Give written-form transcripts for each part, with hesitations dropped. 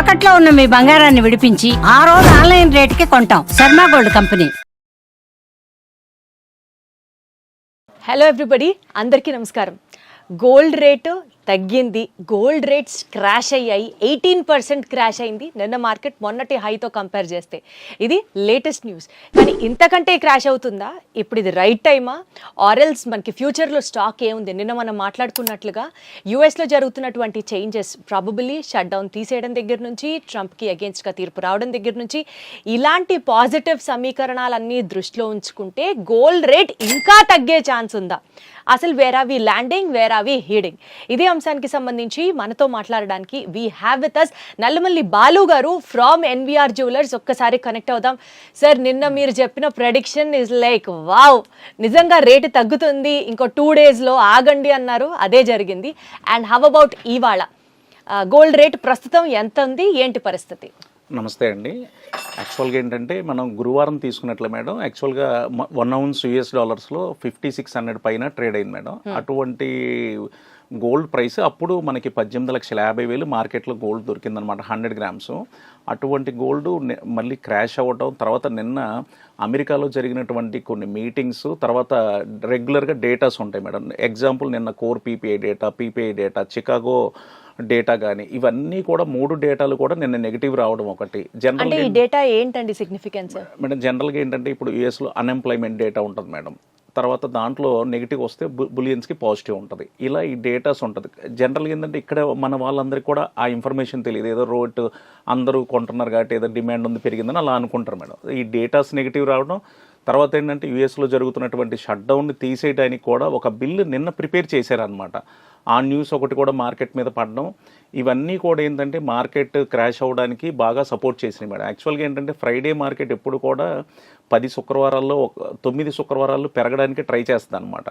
తాకట్లో ఉన్న మీ బంగారాన్ని విడిపించి ఆ రోజు ఆన్లైన్ రేటుకి కొంటాం. Sharma gold company. Hello everybody, అందరికీ నమస్కారం. గోల్డ్ రేటు తగ్గింది, గోల్డ్ రేట్స్ క్రాష్ అయ్యాయి. 18% క్రాష్ అయింది నిన్న మార్కెట్ మొన్నటి హైతో కంపేర్ చేస్తే. ఇది లేటెస్ట్ న్యూస్. కానీ ఇంతకంటే క్రాష్ అవుతుందా? ఇప్పుడు ఇది రైట్ టైమా ఆరెల్స్ మనకి ఫ్యూచర్లో స్టాక్ ఏముంది? నిన్న మనం మాట్లాడుకున్నట్లుగా యూఎస్లో జరుగుతున్నటువంటి చేంజెస్, ప్రాబబిలీ షట్ డౌన్ తీసేయడం దగ్గర నుంచి, ట్రంప్కి అగేన్స్ట్గా తీర్పు రావడం దగ్గర నుంచి, ఇలాంటి పాజిటివ్ సమీకరణాలన్నీ దృష్టిలో ఉంచుకుంటే గోల్డ్ రేట్ ఇంకా తగ్గే ఛాన్స్ ఉందా? అసలు where are we landing, where are we heading? ఇదే అంశానికి సంబంధించి మనతో మాట్లాడడానికి we have with us Nallamalli Balu గారు ఫ్రమ్ ఎన్వీఆర్ జ్యువెలర్స్. ఒక్కసారి కనెక్ట్ అవుదాం. సార్, నిన్న మీరు చెప్పిన ప్రెడిక్షన్ ఇస్ లైక్ వావ్, నిజంగా రేటు తగ్గుతుంది, ఇంకో 2 daysలో ఆగండి అన్నారు, అదే జరిగింది. అండ్ హౌ అబౌట్ ఇవాళ గోల్డ్ రేట్ ప్రస్తుతం ఎంత ఉంది, ఏంటి పరిస్థితి? నమస్తే అండి. యాక్చువల్గా ఏంటంటే మనం గురువారం తీసుకున్నట్లే మేడం, యాక్చువల్గా 1 ounce US$లో 5600 పైన ట్రేడ్ అయింది మేడం. అటువంటి గోల్డ్ ప్రైస్ అప్పుడు మనకి 18,50,000 మార్కెట్లో గోల్డ్ దొరికిందనమాట, 100 grams. అటువంటి గోల్డ్ మళ్ళీ క్రాష్ అవ్వటం, తర్వాత నిన్న అమెరికాలో జరిగినటువంటి కొన్ని మీటింగ్స్, తర్వాత రెగ్యులర్గా డేటాస్ ఉంటాయి మేడం. ఎగ్జాంపుల్ నిన్న core PPI data, Chicago data కానీ, ఇవన్నీ కూడా 3 డేటాలు కూడా నిన్న నెగిటివ్ రావడం ఒకటి. జనరల్ ఈ డేటా ఏంటండి సిగ్నిఫికెన్స్? మేడం జనరల్గా ఏంటంటే ఇప్పుడు యూఎస్లో అన్ఎంప్లాయ్మెంట్ డేటా ఉంటుంది మేడం, తర్వాత దాంట్లో నెగిటివ్ వస్తే బులియన్స్కి పాజిటివ్ ఉంటుంది. ఇలా ఈ డేటాస్ ఉంటుంది. జనరల్గా ఏంటంటే ఇక్కడ మన వాళ్ళందరికీ కూడా ఆ ఇన్ఫర్మేషన్ తెలియదు, ఏదో రోడ్ అందరూ కొంటున్నారు కాబట్టి ఏదో డిమాండ్ ఉంది పెరిగిందని అలా అనుకుంటారు మేడం. ఈ డేటాస్ నెగిటివ్ రావడం, తర్వాత ఏంటంటే యూఎస్లో జరుగుతున్నటువంటి షట్ డౌన్ని తీసేయడానికి కూడా ఒక బిల్లు నిన్న ప్రిపేర్ చేశారనమాట. ఆ న్యూస్ ఒకటి కూడా మార్కెట్ మీద పడడం, ఇవన్నీ కూడా ఏంటంటే మార్కెట్ క్రాష్ అవ్వడానికి బాగా సపోర్ట్ చేసినాయి మేడం. యాక్చువల్గా ఏంటంటే ఫ్రైడే మార్కెట్ ఎప్పుడు కూడా 10 శుక్రవారాల్లో 9 శుక్రవారాలు పెరగడానికి ట్రై చేస్తుంది అనమాట,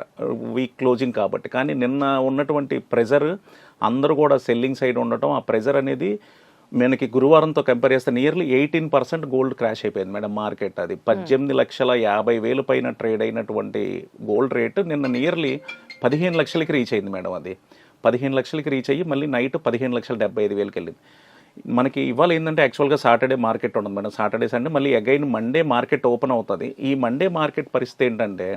వీక్ క్లోజింగ్ కాబట్టి. కానీ నిన్న ఉన్నటువంటి ప్రెజర్, అందరూ కూడా సెల్లింగ్ సైడ్ ఉండటం, ఆ ప్రెజర్ అనేది మనకి గురువారంతో కంపేర్ చేస్తే నియర్లీ 18% గోల్డ్ క్రాష్ అయిపోయింది మేడం మార్కెట్. అది 18,50,000 పైన ట్రేడ్ అయినటువంటి గోల్డ్ రేటు నిన్న నియర్లీ 15 లక్షలకి రీచ్ అయింది మేడం. అది 15 లక్షలకి రీచ్ అయ్యి మళ్ళీ నైట్ 15,75,000కి వెళ్ళింది. మనకి ఇవాళ ఏంటంటే యాక్చువల్గా సాటర్డే మార్కెట్ ఉండదు మేడం. సాటర్డే సండే మళ్ళీ అగైన్ మండే మార్కెట్ ఓపెన్ అవుతుంది. ఈ మండే మార్కెట్ పరిస్థితి ఏంటంటే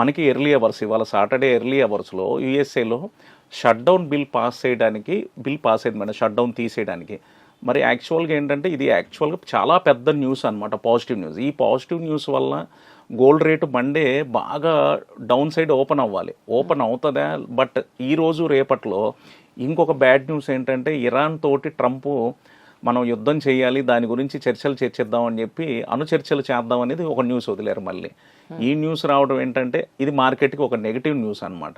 మనకి ఎర్లీ అవర్స్, ఇవాళ సాటర్డే ఎర్లీ అవర్స్లో యూఎస్ఏలో షట్ డౌన్ బిల్ పాస్ అయింది మేడం, షట్ డౌన్ తీసేయడానికి. మరి యాక్చువల్గా ఏంటంటే ఇది యాక్చువల్గా చాలా పెద్ద న్యూస్ అనమాట, పాజిటివ్ న్యూస్. ఈ పాజిటివ్ న్యూస్ వల్ల గోల్డ్ రేటు మండే బాగా డౌన్ సైడ్ ఓపెన్ అవ్వాలి, ఓపెన్ అవుతుందా? బట్ ఈరోజు రేపట్లో ఇంకొక బ్యాడ్ న్యూస్ ఏంటంటే ఇరాన్ తోటి ట్రంప్ మనం యుద్ధం చేయాలి, దాని గురించి చర్చలు చర్చిద్దాం అని చెప్పి చర్చలు చేద్దాం అనేది ఒక న్యూస్ వదిలేరు మళ్ళీ. ఈ న్యూస్ రావడం ఏంటంటే ఇది మార్కెట్కి ఒక నెగిటివ్ న్యూస్ అనమాట.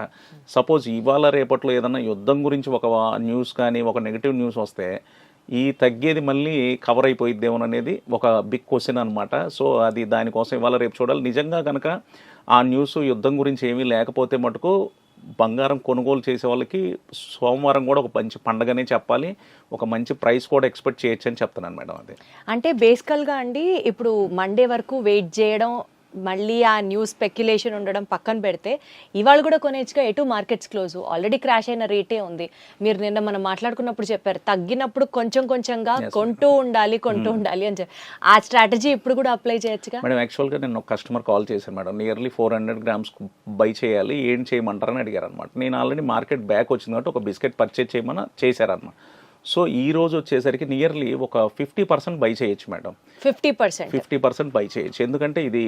సపోజ్ ఇవాళ రేపట్లో ఏదైనా యుద్ధం గురించి ఒక న్యూస్ కానీ ఒక నెగిటివ్ న్యూస్ వస్తే ఈ తగ్గేది మళ్ళీ కవర్ అయిపోయిద్దేమో అనేది ఒక బిగ్ క్వశ్చన్ అనమాట. సో అది దానికోసం ఇవాళ రేపు చూడాలి. నిజంగా కనుక ఆ న్యూస్ యుద్ధం గురించి ఏమీ లేకపోతే మటుకు బంగారం కొనుగోలు చేసే వాళ్ళకి సోమవారం కూడా ఒక మంచి పండగనే చెప్పాలి, ఒక మంచి ప్రైస్ కూడా ఎక్స్పెక్ట్ చేయొచ్చు అని చెప్తున్నాను మేడం. అది అంటే బేసికల్గా అండి, ఇప్పుడు మండే వరకు వెయిట్ చేయడం, మళ్ళీ ఆ న్యూస్ స్పెక్యులేషన్ ఉండడం పక్కన పెడితే ఇవాళ కూడా కొనేచ్చుగా ఎటు మార్కెట్స్ క్లోజ్, ఆల్రెడీ క్రాష్ అయిన రేటే ఉంది. మీరు నిన్న మనం మాట్లాడుకున్నప్పుడు చెప్పారు తగ్గినప్పుడు కొంచెంగా కొంటూ ఉండాలి అని చెప్పి, ఆ స్ట్రాటజీ ఇప్పుడు కూడా అప్లై చేయొచ్చుగా మేడం. యాక్చువల్గా నేను ఒక కస్టమర్ కాల్ చేశాను మేడం, నియర్లీ 400 grams బై చేయాలి, ఏం చేయమంటారని అడిగారు అనమాట. నేను ఆల్రెడీ మార్కెట్ బ్యాక్ వచ్చింది కాబట్టి ఒక బిస్కెట్ పర్చేజ్ చేయమని చేశారన్నమాట. సో ఈ రోజు వచ్చేసరికి నియర్లీ ఒక 50% బై చేయొచ్చు మేడం. 50% బై చేయొచ్చు. ఎందుకంటే ఇది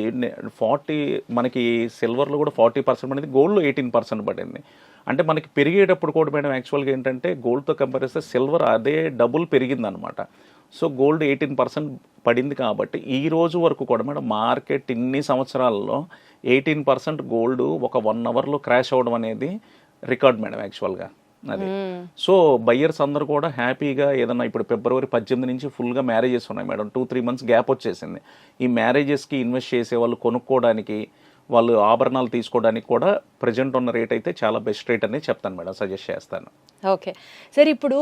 40, మనకి సిల్వర్లో కూడా 40% పడింది, గోల్డ్లో 18% పడింది. అంటే మనకి పెరిగేటప్పుడు కూడా మేడం యాక్చువల్గా ఏంటంటే గోల్డ్తో కంపేర్ చేస్తే సిల్వర్ అదే డబుల్ పెరిగింది అనమాట. సో గోల్డ్ 18% పడింది కాబట్టి ఈ రోజు వరకు కూడా మేడం మార్కెట్ ఇన్ని సంవత్సరాల్లో 18% గోల్డ్ ఒక 1 అవర్లో క్రాష్ అవ్వడం అనేది రికార్డ్ మేడం యాక్చువల్గా. అది సో బయ్యర్స్ అందరూ కూడా హ్యాపీగా ఏదన్నా, ఇప్పుడు ఫిబ్రవరి 18 నుంచి ఫుల్గా మ్యారేజెస్ ఉన్నాయి మేడం, 2-3 months గ్యాప్ వచ్చేసింది. ఈ మ్యారేజెస్కి ఇన్వెస్ట్ చేసే వాళ్ళు, కొనుక్కోవడానికి, వాళ్ళు ఆభరణాలు తీసుకోవడానికి కూడా ప్రజెంట్ ఉన్న రేట్ అయితే చాలా బెస్ట్ రేట్ అనేది చెప్తాను మేడం, సజెస్ట్ చేస్తాను. ఓకే సార్, ఇప్పుడు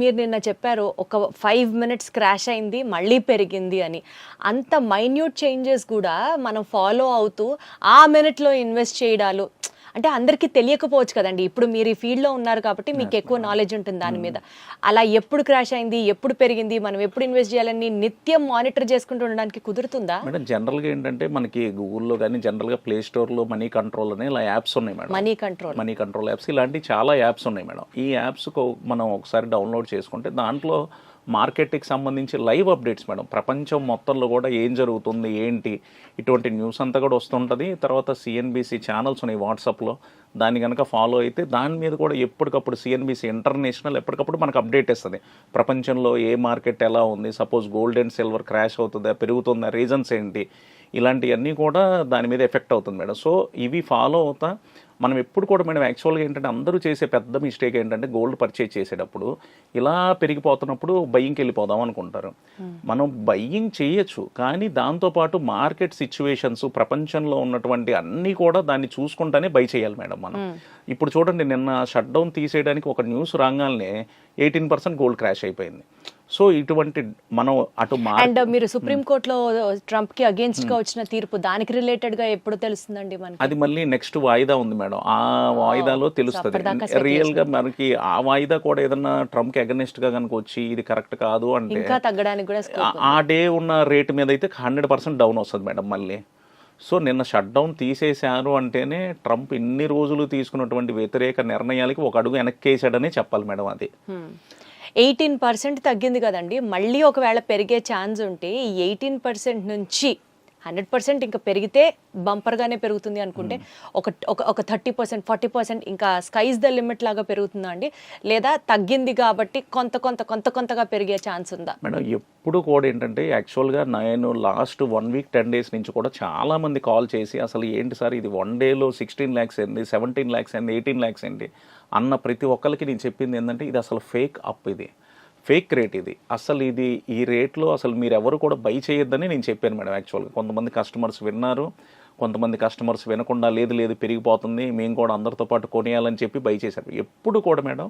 మీరు నిన్న చెప్పారు ఒక 5 minutes క్రాష్ అయింది మళ్ళీ పెరిగింది అని. అంత మైన్యూట్ చేంజెస్ కూడా మనం ఫాలో అవుతూ ఆ మినిట్లో ఇన్వెస్ట్ చేయడాలు, అంటే అందరికీ తెలియకపోవచ్చు కదండి, ఇప్పుడు మీరు ఈ ఫీల్డ్లో ఉన్నారు కాబట్టి మీకు ఎక్కువ నాలెడ్జ్ ఉంటుంది దాని మీద. అలా ఎప్పుడు క్రాష్ అయింది, ఎప్పుడు పెరిగింది, మనం ఎప్పుడు ఇన్వెస్ట్ చేయాలని నిత్యం మానిటర్ చేసుకుంటూ ఉండడానికి కుదురుతుందా? మేడం జనరల్గా ఏంటంటే మనకి గూగుల్లో కానీ జనరల్గా ప్లే స్టోర్లో మనీ కంట్రోల్ అనే ఇలా యాప్స్ ఉన్నాయి మేడం. మనీ కంట్రోల్ యాప్స్ ఇలాంటి చాలా యాప్స్ ఉన్నాయి మేడం. ఈ యాప్స్ మనం ఒకసారి డౌన్లోడ్ చేసుకుంటే దాంట్లో మార్కెట్కి సంబంధించి లైవ్ అప్డేట్స్ మేడం, ప్రపంచం మొత్తంలో కూడా ఏం జరుగుతుంది ఏంటి ఇటువంటి న్యూస్ అంతా కూడా వస్తుంటుంది. తర్వాత సిఎన్బిసి ఛానల్స్ ఉన్నాయి వాట్సాప్లో, దాన్ని కనుక ఫాలో అయితే దాని మీద కూడా ఎప్పటికప్పుడు సిఎన్బిసి ఇంటర్నేషనల్ ఎప్పటికప్పుడు మనకు అప్డేట్ ఇస్తుంది. ప్రపంచంలో ఏ మార్కెట్ ఎలా ఉంది, suppose gold and silver crash అవుతుందా పెరుగుతుందా, రీజన్స్ ఏంటి, ఇలాంటివన్నీ కూడా దాని మీద ఎఫెక్ట్ అవుతుంది మేడం. సో ఇవి ఫాలో అవుతా మనం ఎప్పుడు కూడా మేడం యాక్చువల్గా ఏంటంటే అందరూ చేసే పెద్ద మిస్టేక్ ఏంటంటే గోల్డ్ పర్చేజ్ చేసేటప్పుడు ఇలా పెరిగిపోతున్నప్పుడు బయ్యింగ్కి వెళ్ళిపోదాం అనుకుంటారు. మనం బయ్యింగ్ చేయొచ్చు, కానీ దాంతోపాటు మార్కెట్ సిచ్యువేషన్స్ ప్రపంచంలో ఉన్నటువంటి అన్నీ కూడా దాన్ని చూసుకుంటానే బై చేయాలి మేడం మనం. ఇప్పుడు చూడండి, నిన్న షట్ డౌన్ తీసేయడానికి ఒక న్యూస్ రాగానే 18% గోల్డ్ క్రాష్ అయిపోయింది. సో ఇటువంటి మనం అటు అండ్ మీరు సుప్రీంకోర్టులో ట్రంప్ కి అగేన్స్ట్ గా వచ్చిన తీర్పు దానికి రిలేటెడ్ గా ఎప్పుడు తెలుస్తుందండి మనకి? అది మళ్ళీ నెక్స్ట్ వాయిదా ఉంది మేడం, ఆ వాయిదాలో తెలుస్తుంది రియల్ గా మనకి. ఆ వాయిదా కూడా ఏదన్నా ట్రంప్ కి అగెనిస్ట్ గా కనుక వచ్చి ఇది కరెక్ట్ కాదు అంటే ఇంకా తగ్గడానికి కూడా ఆ డే ఉన్న రేట్ మీద అయితే 100% డౌన్ వస్తుంది మేడం మళ్ళీ. సో నిన్న షట్ డౌన్ తీసేశారు అంటేనే ట్రంప్ ఇన్ని రోజులు తీసుకున్నటువంటి వ్యతిరేక నిర్ణయాలకి ఒక అడుగు వెనక్కేసాడని చెప్పాలి మేడం. అది 18% తగ్గింది కదండి, మళ్ళీ ఒకవేళ పెరిగే ఛాన్స్ ఉంటే ఈ 18% నుంచి 100% ఇంకా పెరిగితే బంపర్గానే పెరుగుతుంది అనుకుంటే ఒక 30%, 40% ఇంకా స్కైస్ ద లిమిట్ లాగా పెరుగుతుందా అండి, లేదా తగ్గింది కాబట్టి కొంతగా పెరిగే ఛాన్స్ ఉందా? మేడం ఎప్పుడు కూడా ఏంటంటే యాక్చువల్గా నేను లాస్ట్ 1 వీక్ 10 డేస్ నుంచి కూడా చాలా మంది కాల్ చేసి అసలు ఏంటి సార్ ఇది 1 డేలో 16 lakhs ఏంది, 17 lakhs ఏంది, 18 lakhs ఏంటి అన్న ప్రతి ఒక్కరికి నేను చెప్పింది ఏంటంటే ఇది అసలు ఫేక్ అప్, ఇది ఫేక్ రేట్, ఇది అసలు ఇది ఈ రేట్లో అసలు మీరు ఎవరు కూడా బై చేయొద్దని నేను చెప్పాను మేడం. యాక్చువల్గా కొంతమంది కస్టమర్స్ విన్నారు, కొంతమంది కస్టమర్స్ వినకుండా లేదు పెరిగిపోతుంది మేము కూడా అందరితో పాటు కొనేయాలని చెప్పి బై చేశారు. ఎప్పుడు కూడా మేడం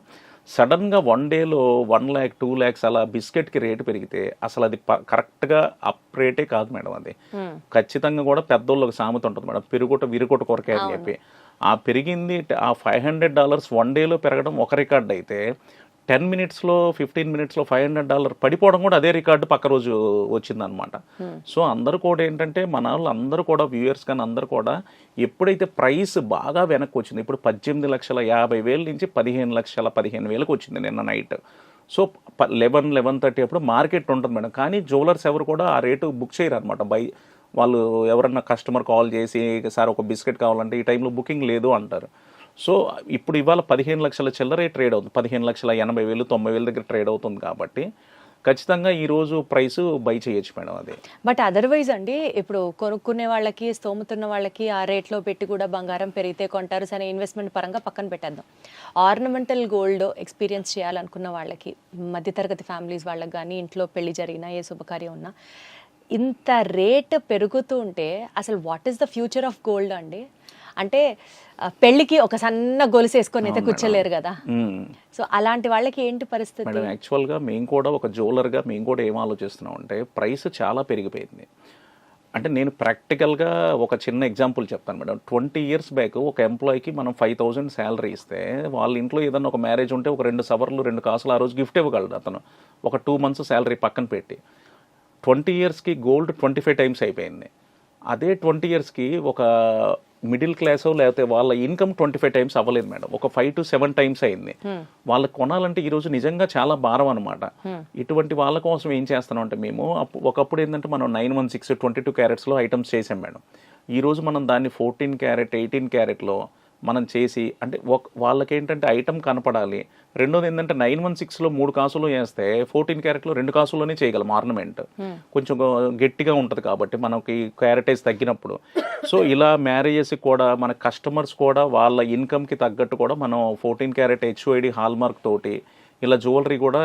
సడన్గా 1 డేలో 1 lakh 2 lakhs అలా బిస్కెట్కి రేటు పెరిగితే అసలు అది కరెక్ట్గా అప్ రేటే కాదు మేడం. అది ఖచ్చితంగా కూడా పెద్దోళ్ళకి సామెత ఉంటుంది మేడం, విరుగుట కొరకే అని చెప్పి. ఆ పెరిగింది ఆ $500 1 డేలో పెరగడం ఒక రికార్డ్ అయితే 10 minutesలో 15 minutesలో $500 పడిపోవడం కూడా అదే రికార్డు పక్క రోజు వచ్చిందనమాట. సో అందరూ కూడా ఏంటంటే మన వాళ్ళు అందరూ కూడా వ్యూయర్స్ కానీ అందరూ కూడా ఎప్పుడైతే ప్రైస్ బాగా వెనక్కి వచ్చింది, ఇప్పుడు 18,50,000 నుంచి 15,15,000కి వచ్చింది నిన్న నైట్. సో 11-11:30 అప్పుడు మార్కెట్ ఉంటుంది మేడం, కానీ జ్యువెలర్స్ ఎవరు కూడా ఆ రేటు బుక్ చేయరు అనమాట. వాళ్ళు ఎవరన్నా కస్టమర్ కాల్ చేసి సార్ ఒక బిస్కెట్ కావాలంటే ఈ టైంలో బుకింగ్ లేదు అంటారు. సో ఇప్పుడు ఇవాళ 15 లక్షల చిల్లరే ట్రేడ్ అవుతుంది, 15,80,000 90,000 దగ్గర ట్రేడ్ అవుతుంది కాబట్టి ఖచ్చితంగా ఈరోజు ప్రైస్ బై చేయొచ్చు మేడం. అది బట్ అదర్వైజ్ అండి, ఇప్పుడు కొనుక్కునే వాళ్ళకి స్తోమతున్న వాళ్ళకి ఆ రేట్లో పెట్టి కూడా బంగారం పెరిగితే కొంటారు, సరే ఇన్వెస్ట్మెంట్ పరంగా పక్కన పెట్టేద్దాం. ఆర్నమెంటల్ గోల్డ్ ఎక్స్పీరియన్స్ చేయాలనుకున్న వాళ్ళకి, మధ్యతరగతి ఫ్యామిలీస్ వాళ్ళకి కానీ ఇంట్లో పెళ్లి జరిగినా ఏ శుభకార్యం ఉన్నా ఇంత రేట్ పెరుగుతూ ఉంటే అసలు what is the future of gold అండి? అంటే పెళ్లికి ఒక సన్న గొలుసు వేసుకొని అయితే కూర్చోలేరు కదా, సో అలాంటి వాళ్ళకి ఏంటి పరిస్థితి? మేడం యాక్చువల్గా మేము కూడా ఒక జ్యువెలర్గా మేము కూడా ఏం ఆలోచిస్తున్నాం అంటే ప్రైస్ చాలా పెరిగిపోయింది. అంటే నేను ప్రాక్టికల్గా ఒక చిన్న ఎగ్జాంపుల్ చెప్తాను మేడం. 20 years బ్యాక్ ఒక ఎంప్లాయీకి మనం 5,000 శాలరీ ఇస్తే వాళ్ళ ఇంట్లో ఏదన్నా ఒక మ్యారేజ్ ఉంటే ఒక 2 సవర్లు 2 కాసులు ఆ రోజు గిఫ్ట్ ఇవ్వగలడు అతను, ఒక 2 months శాలరీ పక్కన పెట్టి. 20 yearsకి గోల్డ్ 25 times అయిపోయింది. అదే 20 yearsకి ఒక మిడిల్ క్లాస్ లేకపోతే వాళ్ళ ఇన్కమ్ 25 times అవ్వలేదు మేడం, ఒక 5 to 7 times అయింది. వాళ్ళకి కొనాలంటే ఈరోజు నిజంగా చాలా భారం అనమాట. ఇటువంటి వాళ్ళ కోసం ఏం చేస్తున్నాం అంటే మేము ఒకప్పుడు ఏంటంటే మనం 916 22 carats ఐటమ్స్ చేసాం మేడం. ఈరోజు మనం దాన్ని 14 carat 18 caratలో మనం చేసి, అంటే వాళ్ళకి ఏంటంటే ఐటమ్ కనపడాలి. రెండోది ఏంటంటే 916లో 3 కాసులు వేస్తే 14 caratలో 2 కాసుల్లోనే చేయగలం ఆర్నమెంట్. కొంచెం గట్టిగా ఉంటుంది కాబట్టి మనకి క్యారెటైజ్ తగ్గినప్పుడు. సో ఇలా మ్యారేజెస్కి కూడా మన కస్టమర్స్ కూడా వాళ్ళ ఇన్కమ్కి తగ్గట్టు కూడా మనం 14 carat HUID హాల్మార్క్ తోటి ఇలా జ్యువెలరీ కూడా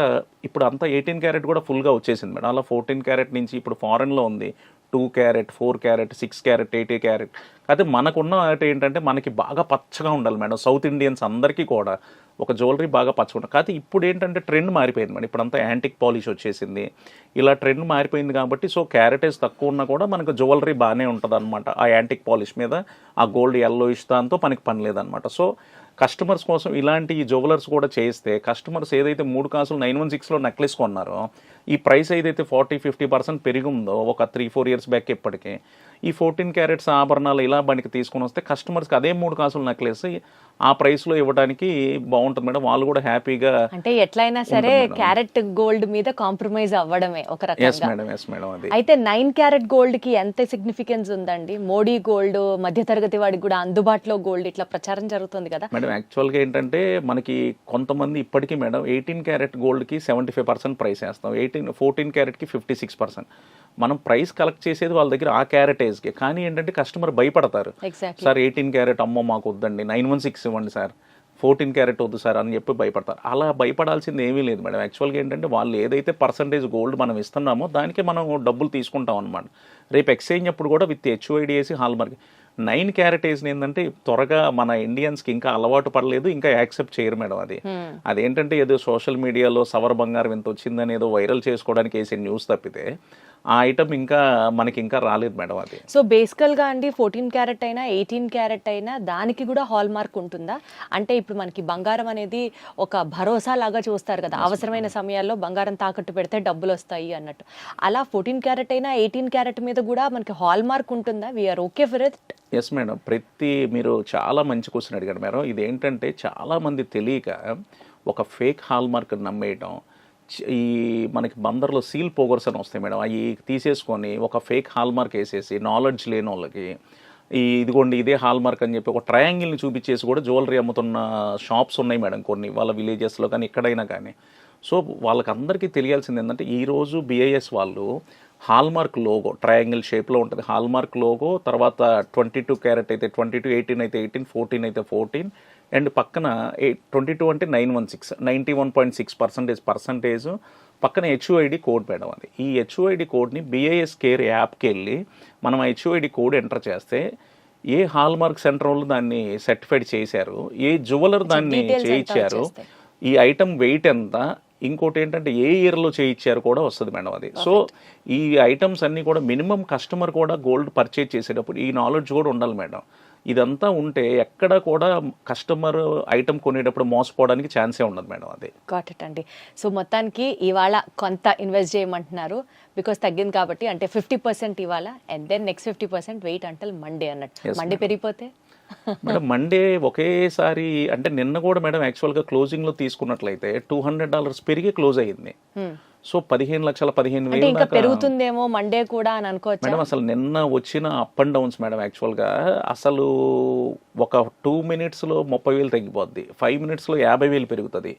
ఇప్పుడు అంతా 18 carat కూడా ఫుల్గా వచ్చేసింది మేడం. అలా 14 carat నుంచి ఇప్పుడు ఫారెన్లో ఉంది 2 carat 4 carat 6 carat 8 carat. అయితే మనకున్న ఏంటంటే మనకి బాగా పచ్చగా ఉండాలి మేడం. సౌత్ ఇండియన్స్ అందరికీ కూడా ఒక జ్యువెలరీ బాగా పచ్చకుండా. కాకపోతే ఇప్పుడు ఏంటంటే ట్రెండ్ మారిపోయింది మేడం, ఇప్పుడంతా యాంటిక్ పాలిష్ వచ్చేసింది, ఇలా ట్రెండ్ మారిపోయింది కాబట్టి సో క్యారెటేజ్ తక్కువ ఉన్నా కూడా మనకు జ్యువెలరీ బాగానే ఉంటుంది అనమాట. ఆ యాంటిక్ పాలిష్ మీద ఆ గోల్డ్ ఎల్లో దాంతో మనకి పని లేదనమాట. సో కస్టమర్స్ కోసం ఇలాంటి జ్యువెలర్స్ కూడా చేస్తే కస్టమర్స్ ఏదైతే 3 కాసులు 916లో నెక్లెస్ కొన్నారో ఈ ప్రైస్ ఏదైతే 40-50% పెరిగిందో ఒక 3-4 ఇయర్స్ బ్యాక్ ఇప్పటికే, ఈ 14 క్యారెట్స్ ఆభరణాలు ఇలా మనకి తీసుకొని వస్తే కస్టమర్స్కి అదే 3 కాసులు నెక్లెస్ ఆ ప్రైస్లో ఇవ్వడానికి బాగుంటుంది మేడం. వాళ్ళు కూడా హ్యాపీగా, అంటే ఎట్లయినా సరే క్యారెట్ గోల్డ్ మీద కాంప్రమైజ్ అవ్వడమే ఒక ఎస్ రకంగా. మేడం అది. అయితే 9 క్యారెట్ గోల్డ్ కి ఎంత సిగ్నిఫికెన్స్ ఉందండి? మోడీ గోల్డ్, మధ్యతరగతి వాడికి కూడా అందుబాటులో గోల్డ్, ఇట్లా ప్రచారం జరుగుతుంది కదా మేడం. యాక్చువల్గా ఏంటంటే మనకి కొంతమంది ఇప్పటికీ మేడం 18 క్యారెట్ గోల్డ్కి 75% ప్రైస్ వేస్తాం, 14 క్యారెట్కి 56%. మనం ప్రైస్ కలెక్ట్ చేసేది వాళ్ళ దగ్గర ఆ క్యారెటేజ్కి, కానీ ఏంటంటే కస్టమర్ భయపడతారు. ఎగ్జాక్ట్లీ. సార్ 18 క్యారెట్ అమ్మో మాకు వద్దండి, 916 ఇవ్వండి సార్, 14 క్యారెట్ వద్దు సార్ అని చెప్పి భయపడతారు. అలా భయపడాల్సింది ఏమీ లేదు మేడం. యాక్చువల్గా ఏంటంటే వాళ్ళు ఏదైతే పర్సంటేజ్ గోల్డ్ మనం ఇస్తున్నామో దానికి మనం డబ్బులు తీసుకుంటాం అనమాట. రేపు ఎక్స్చేంజ్ అప్పుడు కూడా విత్ హెచ్ఓఐడి వేసి హాల్ మార్క్ 9 క్యారెటేజ్ ఏంటంటే త్వరగా మన ఇండియన్స్కి ఇంకా అలవాటు పడలేదు, ఇంకా యాక్సెప్ట్ చేయరు మేడం. అదేంటంటే ఏదో సోషల్ మీడియాలో సవర్ బంగారం ఎంత వచ్చిందని ఏదో వైరల్ చేసుకోవడానికి వేసే న్యూస్ తప్పితే ఆ ఐటమ్ ఇంకా మనకి ఇంకా రాలేదు మేడం అది. సో బేసికల్ గా అండి 14 క్యారెట్ అయినా 18 క్యారెట్ అయినా దానికి కూడా హాల్ మార్క్ ఉంటుందా? అంటే ఇప్పుడు మనకి బంగారం అనేది ఒక భరోసా లాగా చూస్తారు కదా, అవసరమైన సమయాల్లో బంగారం తాకట్టు పెడితే డబ్బులు వస్తాయి అన్నట్టు. అలా 14 క్యారెట్ అయినా 18 క్యారెట్ మీద కూడా మనకి హాల్ మార్క్ ఉంటుందా? We are okay for it? Yes madam. మీరు చాలా మంచి క్వశ్చన్ అడిగారు మేడం. ఇదేంటంటే చాలామంది తెలియక ఒక ఫేక్ హాల్ మార్క్ నమ్మేయటం, ఈ మనకి బందర్లో సీల్ పోగర్స్ అని వస్తాయి మేడం, అవి తీసేసుకొని ఒక ఫేక్ హాల్ మార్క్ వేసేసి నాలెడ్జ్ లేని వాళ్ళకి ఇదిగోండి ఇదే హాల్ మార్క్ అని చెప్పి ఒక ట్రయాంగిల్ని చూపించేసి కూడా జ్యువెలరీ అమ్ముతున్న షాప్స్ ఉన్నాయి మేడం కొన్ని వాళ్ళ విలేజెస్లో కానీ ఎక్కడైనా కానీ. సో వాళ్ళకి అందరికీ తెలియాల్సింది ఏంటంటే ఈరోజు బిఐఎస్ వాళ్ళు హాల్మార్క్ లోగో ట్రయాంగిల్ షేప్లో ఉంటుంది, హాల్మార్క్ లోగో, తర్వాత 22 క్యారెట్ అయితే 22, 18 అయితే 18, 14 అయితే 14, అండ్ పక్కన 22 అంటే 916, 91.6% పక్కన హెచ్ఓఐడి కోడ్ మేడం అది. ఈ హెచ్ఓఐడి కోడ్ని బిఐఎస్ కేర్ యాప్కి వెళ్ళి మనం ఆ హెచ్ఓఐడి కోడ్ ఎంటర్ చేస్తే ఏ హాల్మార్క్ సెంటర్ వాళ్ళు దాన్ని సర్టిఫైడ్ చేశారు, ఏ జ్యువెలర్ దాన్ని చేయించారు, ఈ ఐటమ్ వెయిట్ ఎంత, ఇంకోటి ఏంటంటే ఏ ఇయర్లో చేయించారు కూడా వస్తుంది మేడం అది. సో ఈ ఐటమ్స్ అన్నీ కూడా మినిమం కస్టమర్ కూడా గోల్డ్ పర్చేజ్ చేసేటప్పుడు ఈ నాలెడ్జ్ కూడా ఉండాలి మేడం. ఇదంతా ఉంటే ఎక్కడ కూడా కస్టమర్ ఐటమ్ కొనేటప్పుడు మోసపోవడానికి ఛాన్సే ఉండదు మేడం అది. గాట్ ఇట్ అండి. సో మొత్తానికి ఇవాళ కొంత ఇన్వెస్ట్ చేయమంటున్నారు బికాస్ తగ్గింది కాబట్టి, అంటే 50% ఇవాళ and then next 50% wait until Monday అన్నట్టు. మండే పెరిగిపోతే మేడం మండే ఒకేసారి అంటే నిన్న కూడా మేడం యాక్చువల్గా క్లోజింగ్లో తీసుకున్నట్లయితే $200 పెరిగి క్లోజ్ అయ్యింది. సో 15,15,000 ఇంకా పెరుగుతుందేమో మండే కూడా అని అనుకోవచ్చు మేడం. అసలు నిన్న వచ్చిన అప్ అండ్ డౌన్స్ మేడం యాక్చువల్గా అసలు ఒక 2 మినిట్స్లో 30,000 తగ్గిపోద్ది, 5 మినిట్స్లో 50,000 పెరుగుతుంది.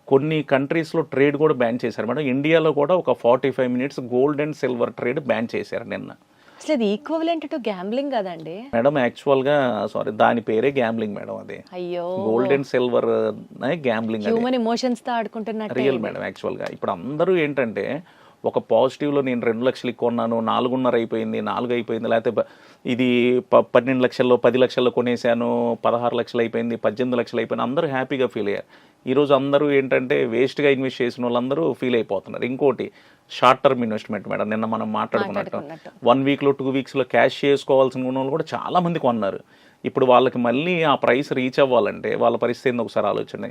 కొన్ని కంట్రీస్లో ట్రేడ్ కూడా బ్యాన్ చేశారు మేడం. ఇండియాలో కూడా ఒక 45 minutes gold and silver trade ban చేశారు నిన్న. అసలు ఇది ఈక్వలెంట్ టు గ్యాంబ్లింగ్ కదండి మేడం. యాక్చువల్గా దాని పేరే గ్యాంబ్లింగ్ మేడం అది. అయ్యో, gold and silver gambling, human emotions తో ఆడుకుంటున్నట్టు రియల్ మేడం. యాక్చువల్గా ఇప్పుడు అందరూ ఏంటంటే ఒక పాజిటివ్లో నేను 2 లక్షలు కొన్నాను, 4.5 అయిపోయింది, 4 అయిపోయింది, లేకపోతే ఇది 12 లక్షల్లో 10 లక్షల్లో కొనేసాను, 16 లక్షలు అయిపోయింది, 18 లక్షలు అయిపోయింది, అందరూ హ్యాపీగా ఫీల్ అయ్యారు. ఈరోజు అందరూ ఏంటంటే వేస్ట్గా ఇన్వెస్ట్ చేసిన వాళ్ళందరూ ఫీల్ అయిపోతున్నారు. ఇంకోటి షార్ట్ టర్మ్ ఇన్వెస్ట్మెంట్ మేడం. నిన్న మనం మాట్లాడుకున్నట్టు 1 వీక్లో 2 వీక్స్లో క్యాష్ చేసుకోవాల్సిన వాళ్ళు కూడా చాలా మంది కొన్నారు. ఇప్పుడు వాళ్ళకి మళ్ళీ ఆ ప్రైస్ రీచ్ అవ్వాలంటే వాళ్ళ పరిస్థితి ఏందో ఒకసారి ఆలోచన.